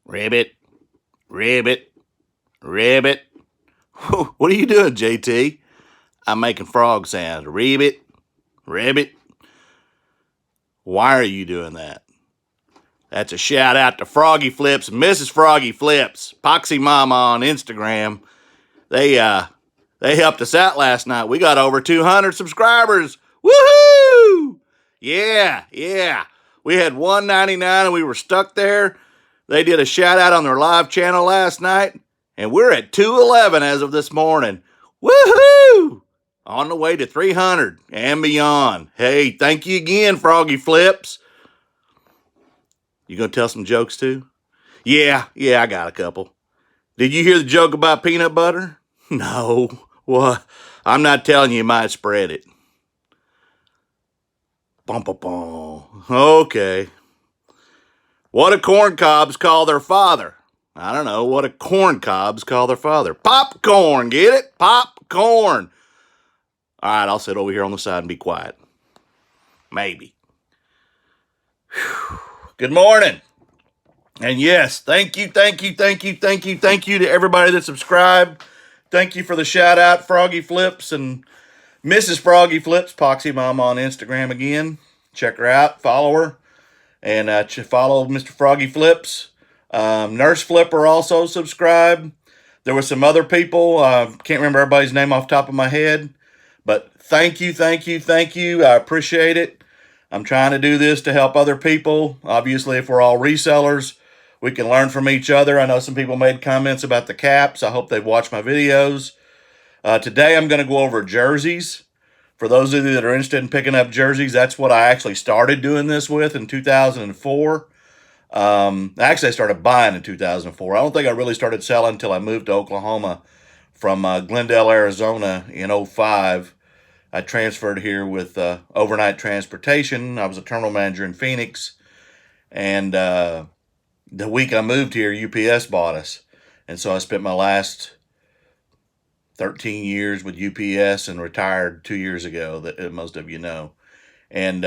Ribbit, Ribbit, Ribbit. What are you doing, JT? I'm making frog sounds. Ribbit, Ribbit. Why are you doing that? That's a shout out to Froggy Flips, Misses Froggy Flips, Poxy Mama on Instagram. They helped us out last night. We got over 200 subscribers. Woohoo! Yeah. We had 199 and we were stuck there. They did a shout out on their live channel last night, and we're at 211 as of this morning. Woohoo! On the way to 300 and beyond. Hey, thank you again, Froggy Flips. You gonna tell some jokes too? Yeah, I got a couple. Did you hear the joke about peanut butter? No. What? I'm not telling you, you might spread it. Bum, bum, bum. Okay. What do corn cobs call their father? I don't know. What do corn cobs call their father? Popcorn. Get it? Popcorn. All right, I'll sit over here on the side and be quiet. Maybe. Whew. Good morning. And yes, thank you to everybody that subscribed. Thank you for the shout out, Froggy Flips and Mrs. Froggy Flips, Poxy Mama on Instagram again. Check her out, follow her, and follow Mr. Froggy Flips. Nurse Flipper also subscribed. There were some other people. Can't remember everybody's name off the top of my head. But thank you. I appreciate it. I'm trying to do this to help other people. Obviously, if we're all resellers, we can learn from each other. I know some people made comments about the caps. I hope they've watched my videos. Today, I'm going to go over jerseys. For those of you that are interested in picking up jerseys, that's what I actually started doing this with in 2004. Actually, I started buying in 2004. I don't think I really started selling until I moved to Oklahoma from Glendale, Arizona in 2005. I transferred here with overnight transportation. I was a terminal manager in Phoenix. And the week I moved here, UPS bought us. And so I spent my last 13 years with UPS and retired 2 years ago, that most of you know. And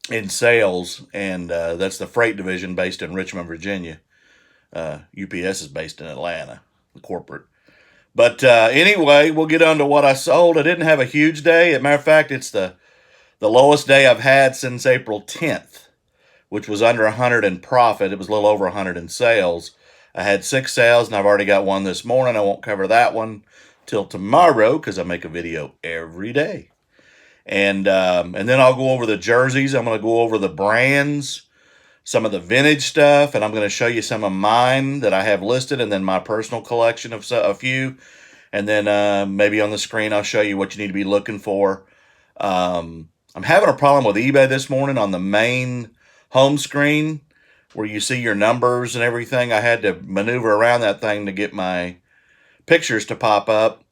in sales, and that's the freight division based in Richmond, Virginia. UPS is based in Atlanta, the corporate. But anyway, we'll get on to what I sold. I didn't have a huge day. As a matter of fact, it's the lowest day I've had since April 10th, which was under 100 in profit. It was a little over 100 in sales. I had 6 sales, and I've already got one this morning. I won't cover that one till tomorrow because I make a video every day. And then I'll go over the jerseys. I'm going to go over the brands, some of the vintage stuff, and I'm going to show you some of mine that I have listed, and then my personal collection of a few. And then maybe on the screen I'll show you what you need to be looking for. I'm having a problem with eBay this morning on the main home screen where you see your numbers and everything. I had to maneuver around that thing to get my pictures to pop up.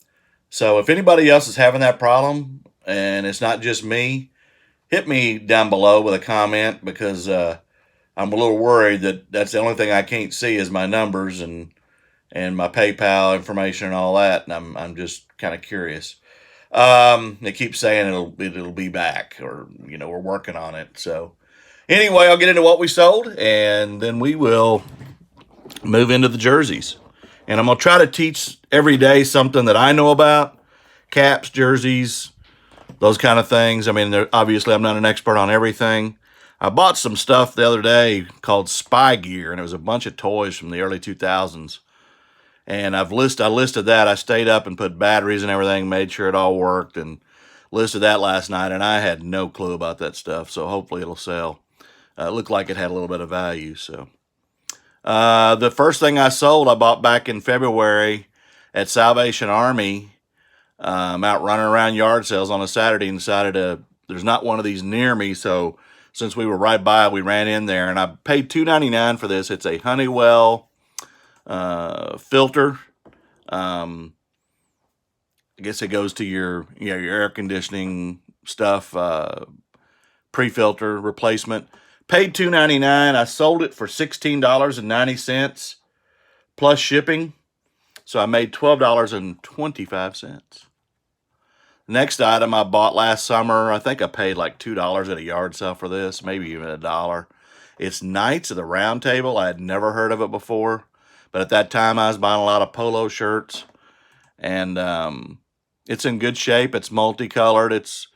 So if anybody else is having that problem and it's not just me, hit me down below with a comment, because I'm a little worried that that's the only thing I can't see is my numbers and my PayPal information and all that. And I'm just kind of curious. They keep saying it'll be back, or we're working on it. So anyway, I'll get into what we sold, and then we will move into the jerseys. And I'm gonna try to teach every day something that I know about caps, jerseys, those kind of things. I mean, obviously I'm not an expert on everything. I bought some stuff the other day called Spy Gear, and it was a bunch of toys from the early 2000s. And I listed that. I stayed up and put batteries and everything, made sure it all worked, and listed that last night. And I had no clue about that stuff, so hopefully it'll sell. It looked like it had a little bit of value. So the first thing I sold, I bought back in February at Salvation Army. Out running around yard sales on a Saturday, and decided there's not one of these near me, so since we were right by, we ran in there, and I paid $2.99 for this. It's a Honeywell filter. I guess it goes to your air conditioning stuff, pre-filter replacement. Paid $2.99. I sold it for $16.90 plus shipping, so I made $12.25. Next item I bought last summer. I think I paid like $2 at a yard sale for this, maybe even $1. It's Knights of the Round Table. I had never heard of it before, but at that time I was buying a lot of polo shirts, and it's in good shape. It's multicolored. It's,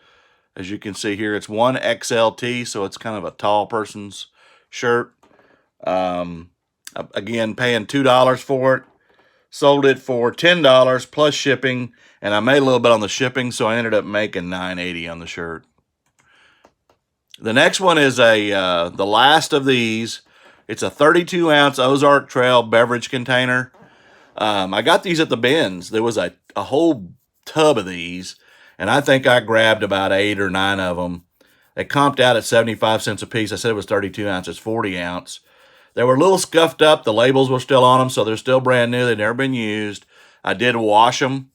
as you can see here, it's 1XLT, so it's kind of a tall person's shirt. Again, paying $2 for it. Sold it for $10 plus shipping, and I made a little bit on the shipping, so I ended up making $9.80 on the shirt. The next one is the last of these. It's a 32-ounce Ozark Trail beverage container. I got these at the bins. There was a whole tub of these, and I think I grabbed about 8 or 9 of them. They comped out at 75 cents a piece. I said it was 32 ounces, 40 ounce. They were a little scuffed up. The labels were still on them, so they're still brand new. They've never been used. I did wash them,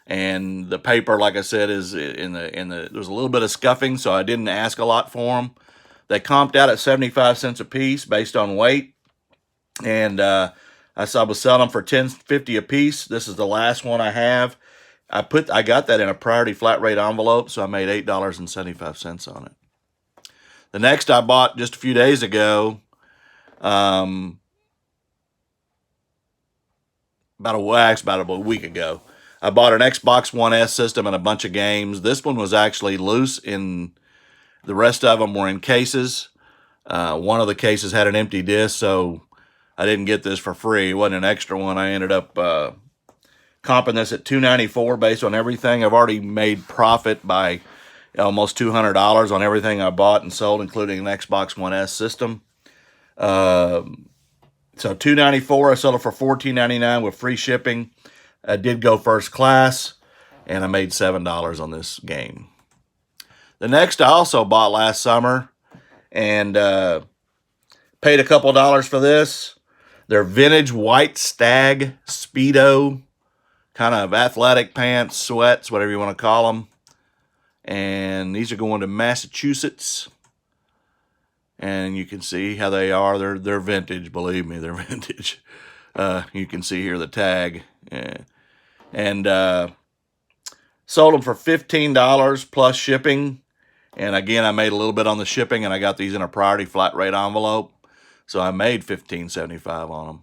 and the paper, like I said, is there's a little bit of scuffing, so I didn't ask a lot for them. They comped out at 75 cents a piece based on weight, and I was selling them for $10.50 a piece. This is the last one I have. I got that in a priority flat rate envelope, so I made $8.75 on it. The next I bought just a few days ago, about a week ago. I bought an Xbox One S system and a bunch of games. This one was actually loose, the rest of them were in cases. One of the cases had an empty disc, so I didn't get this for free. It wasn't an extra one. I ended up comping this at $2.94 based on everything. I've already made profit by almost $200 on everything I bought and sold, including an Xbox One S system. So $2.94, I sold it for $14.99 with free shipping. I did go first class, and I made $7 on this game. The next I also bought last summer, and paid a couple dollars for this. They're vintage white stag Speedo, kind of athletic pants, sweats, whatever you want to call them. And these are going to Massachusetts. And you can see how they are. They're vintage, believe me, they're vintage. You can see here the tag. And sold them for $15 plus shipping. And again, I made a little bit on the shipping, and I got these in a priority flat rate envelope. So I made $15.75 on them.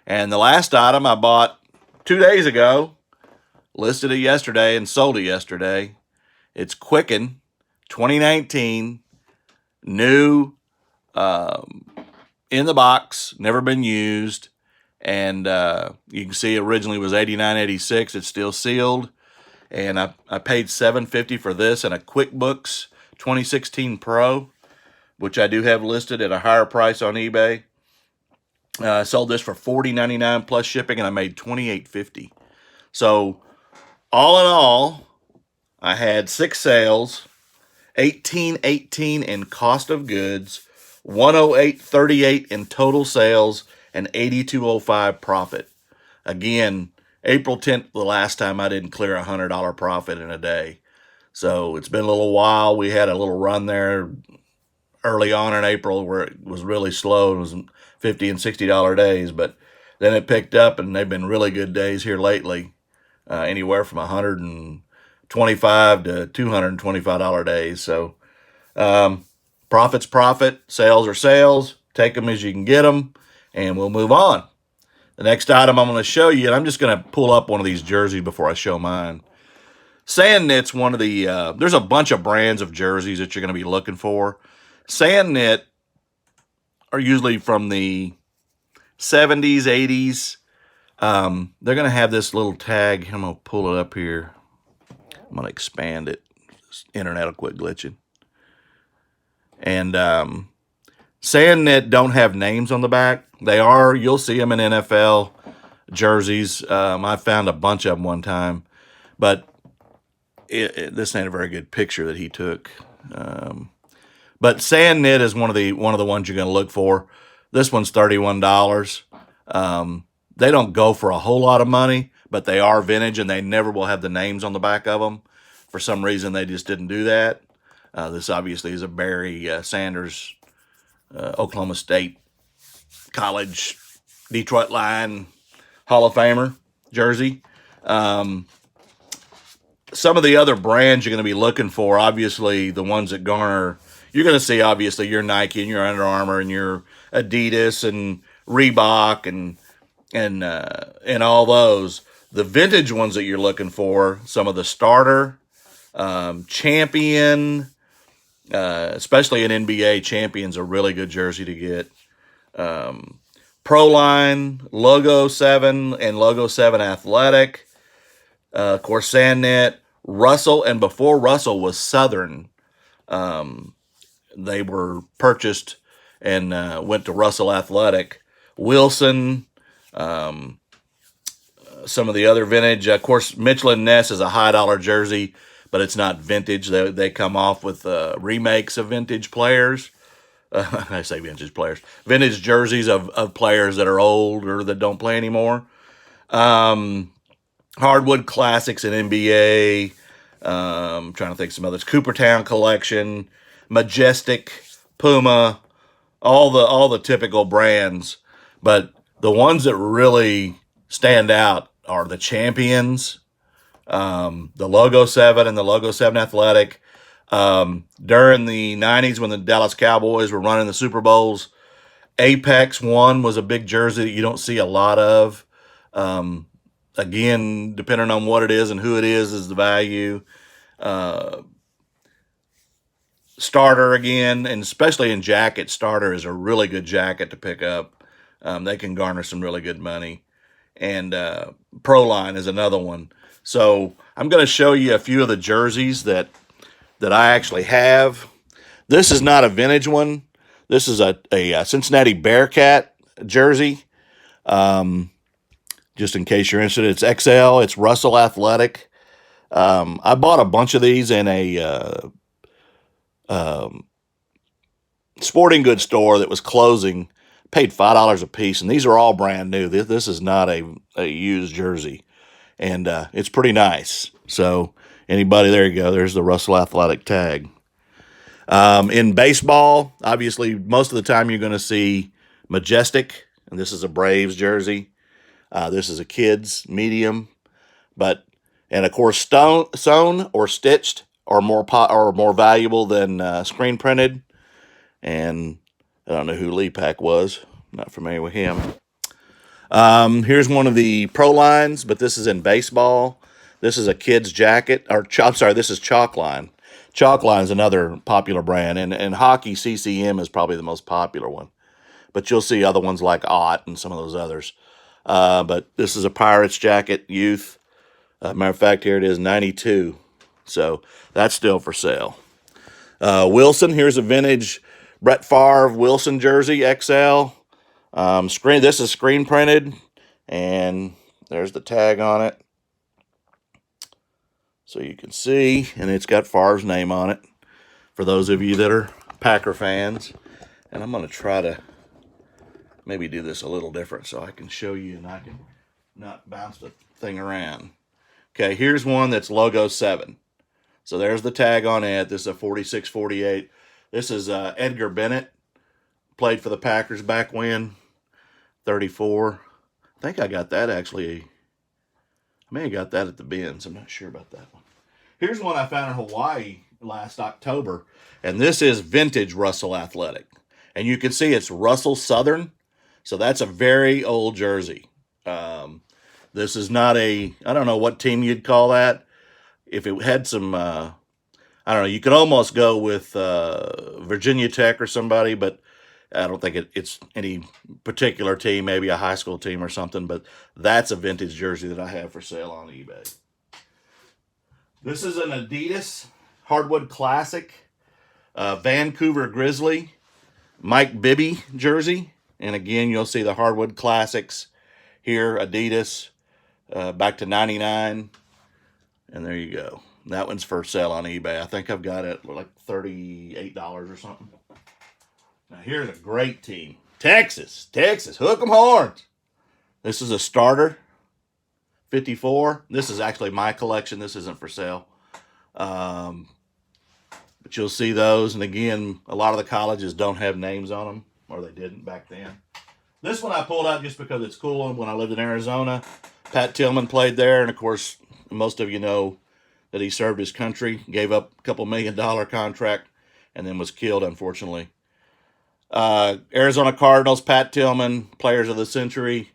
And the last item I bought 2 days ago, listed it yesterday and sold it yesterday. It's Quicken 2019, new, in the box, never been used. And you can see originally was $89.86. It's still sealed. And I paid $7.50 for this and a QuickBooks 2016 Pro, which I do have listed at a higher price on eBay. I sold this for $40.99 plus shipping, and I made $28.50. So all in all, I had 6 sales, $18.18 in cost of goods, $108.38 in total sales, and $82.05 profit. Again, April 10th, the last time I didn't clear a $100 profit in a day. So it's been a little while. We had a little run there early on in April where it was really slow. It was $50 and $60 days, but then it picked up, and they've been really good days here lately, anywhere from $125 to $225 days. So profit's profit, sales are sales. Take them as you can get them, and we'll move on. The next item I'm going to show you, and I'm just going to pull up one of these jerseys before I show mine. Sand Knit's one of the, there's a bunch of brands of jerseys that you're going to be looking for. Sand Knit are usually from the 70s, 80s. They're going to have this little tag. I'm going to pull it up here. I'm going to expand it. This internet will quit glitching. And Sand Knit don't have names on the back. You'll see them in NFL jerseys. I found a bunch of them one time, but this ain't a very good picture that he took. But Sand Knit is one of the ones you're going to look for. This one's $31. They don't go for a whole lot of money, but they are vintage, and they never will have the names on the back of them. For some reason, they just didn't do that. This obviously is a Barry Sanders, Oklahoma State College, Detroit Lion Hall of Famer jersey. Some of the other brands you're going to be looking for, obviously the ones that garner you're going to see obviously your Nike and your Under Armour and your Adidas and Reebok and all those. The vintage ones that you're looking for, some of the starter, champion, especially in NBA, champion's a really good jersey to get. Pro Line, Logo 7, and Logo 7 Athletic. Of course, Sandnet, Russell, and before Russell was Southern, they were purchased and went to Russell Athletic. Wilson, some of the other vintage. Of course, Mitchell and Ness is a high dollar jersey, but it's not vintage. They come off with remakes of vintage players. I say vintage players. Vintage jerseys of players that are old or that don't play anymore. Hardwood Classics in NBA. Trying to think of some others. Coopertown Collection, Majestic, Puma, all the typical brands. But the ones that really stand out are the Champions, the Logo 7 and the Logo 7 Athletic. During the 90s when the Dallas Cowboys were running the Super Bowls, Apex 1 was a big jersey that you don't see a lot of. Again, depending on what it is and who it is the value. Starter again, and especially in jacket, Starter is a really good jacket to pick up. They can garner some really good money. And Pro Line is another one. So I'm going to show you a few of the jerseys that I actually have. This is not a vintage one. This is a Cincinnati Bearcat jersey. Just in case you're interested, it's XL. It's Russell Athletic. I bought a bunch of these in a sporting goods store that was closing. Paid $5 a piece, and these are all brand new. This is not a used jersey, and it's pretty nice. So anybody, there you go. There's the Russell Athletic tag. In baseball, obviously, most of the time you're going to see Majestic, and this is a Braves jersey. This is a kid's medium, and of course, sewn or stitched are more valuable than screen printed. And I don't know who Lee Pack was. Not familiar with him. Here's one of the Pro Lines, but this is in baseball. This is a kid's jacket, I'm sorry, this is Chalk Line. Chalk Line is another popular brand, and hockey, CCM is probably the most popular one. But you'll see other ones like Ott and some of those others. But this is a Pirates jacket, youth. Matter of fact, here it is, 92. So that's still for sale. Wilson, here's a vintage Brett Favre Wilson jersey, XL. This is screen printed, and there's the tag on it. So you can see, and it's got Favre's name on it for those of you that are Packer fans. And I'm going to try to maybe do this a little different so I can show you and I can not bounce the thing around. Okay, here's one that's Logo 7. So there's the tag on it. This is a 46-48. This is Edgar Bennett. Played for the Packers back when. 34. I think I got that actually. I may have got that at the bins. I'm not sure about that one. Here's one I found in Hawaii last October. And this is vintage Russell Athletic. And you can see it's Russell Southern. So that's a very old jersey. This is not I don't know what team you'd call that. If it had some, I don't know, you could almost go with Virginia Tech or somebody, but I don't think it's any particular team, maybe a high school team or something, but that's a vintage jersey that I have for sale on eBay. This is an Adidas Hardwood Classic, Vancouver Grizzly, Mike Bibby jersey. And again, you'll see the Hardwood Classics here, Adidas, back to 99. And there you go. That one's for sale on eBay. I think I've got it like $38 or something. Now here's a great team. Texas, hook 'em horns. This is a starter, 54. This is actually my collection. This isn't for sale. But you'll see those. And again, a lot of the colleges don't have names on them, or they didn't back then. This one I pulled out just because it's cool. When I lived in Arizona, Pat Tillman played there. And of course, most of you know that he served his country, gave up a $2 million contract, and then was killed, unfortunately. Arizona Cardinals, Pat Tillman, Players of the Century.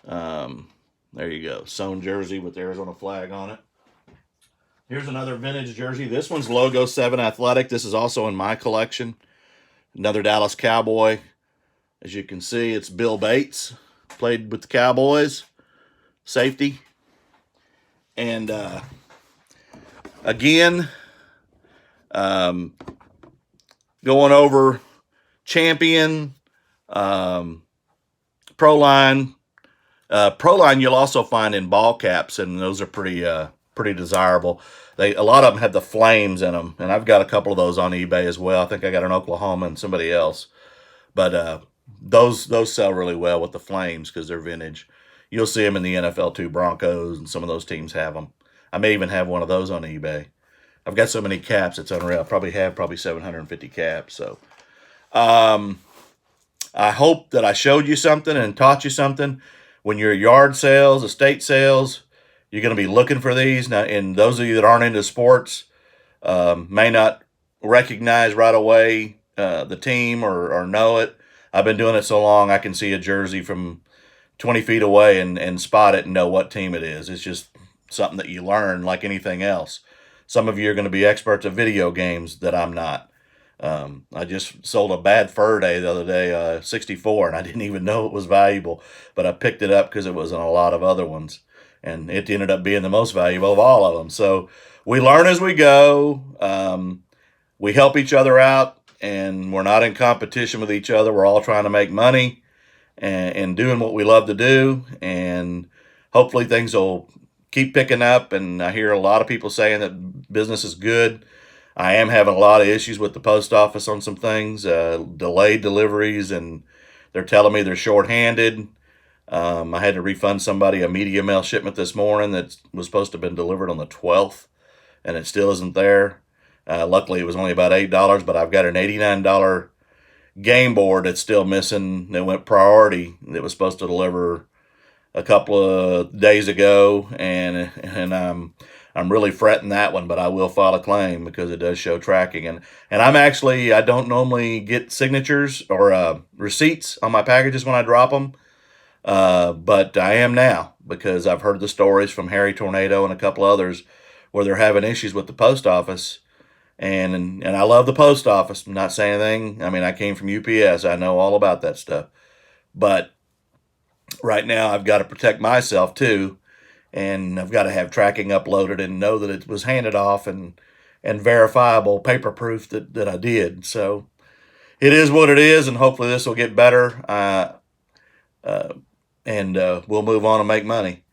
There you go. Sewn jersey with the Arizona flag on it. Here's another vintage jersey. This one's Logo 7 Athletic. This is also in my collection. Another Dallas Cowboy. As you can see, it's Bill Bates. Played with the Cowboys. Safety. And again, going over Champion, Pro Line. Pro Line you'll also find in ball caps, and those are pretty desirable. A lot of them have the flames in them, and I've got a couple of those on eBay as well. I think I got an Oklahoma and somebody else, but those sell really well with the flames because they're vintage. You'll see them in the NFL too. Broncos and some of those teams have them. I may even have one of those on eBay. I've got so many caps, it's unreal. I probably have 750 caps. So I hope that I showed you something and taught you something. When you're at yard sales, estate sales, you're going to be looking for these. Now, and those of you that aren't into sports may not recognize right away the team or know it. I've been doing it so long, I can see a jersey from 20 feet away and spot it and know what team it is. It's just something that you learn like anything else. Some of you are going to be experts at video games that I'm not. I just sold a bad fur day the other day, 64, and I didn't even know it was valuable, but I picked it up because it was in a lot of other ones, and it ended up being the most valuable of all of them. So we learn as we go. We help each other out, and we're not in competition with each other. We're all trying to make money and doing what we love to do, and hopefully things will keep picking up. And I hear a lot of people saying that business is good. I am having a lot of issues with the post office on some things, delayed deliveries, and they're telling me they're shorthanded. I had to refund somebody a media mail shipment this morning that was supposed to have been delivered on the 12th, and it still isn't there. Luckily, it was only about $8, but I've got an $89 game board that's still missing. That went priority. That was supposed to deliver a couple of days ago, and I'm really fretting that one, but I will file a claim because it does show tracking. And I don't normally get signatures or receipts on my packages when I drop them, but I am now because I've heard the stories from Harry Tornado and a couple others where they're having issues with the post office. And I love the post office. I'm not saying anything. I mean, I came from UPS. I know all about that stuff. But right now I've got to protect myself too. And I've got to have tracking uploaded and know that it was handed off and verifiable paper proof that I did. So it is what it is, and hopefully this will get better. And we'll move on and make money.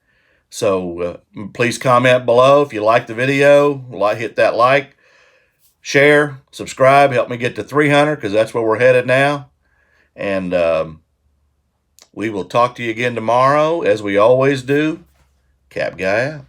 So please comment below if you like the video. Hit that like, share, subscribe. Help me get to 300 because that's where we're headed now. And we will talk to you again tomorrow, as we always do. Cap Guy out.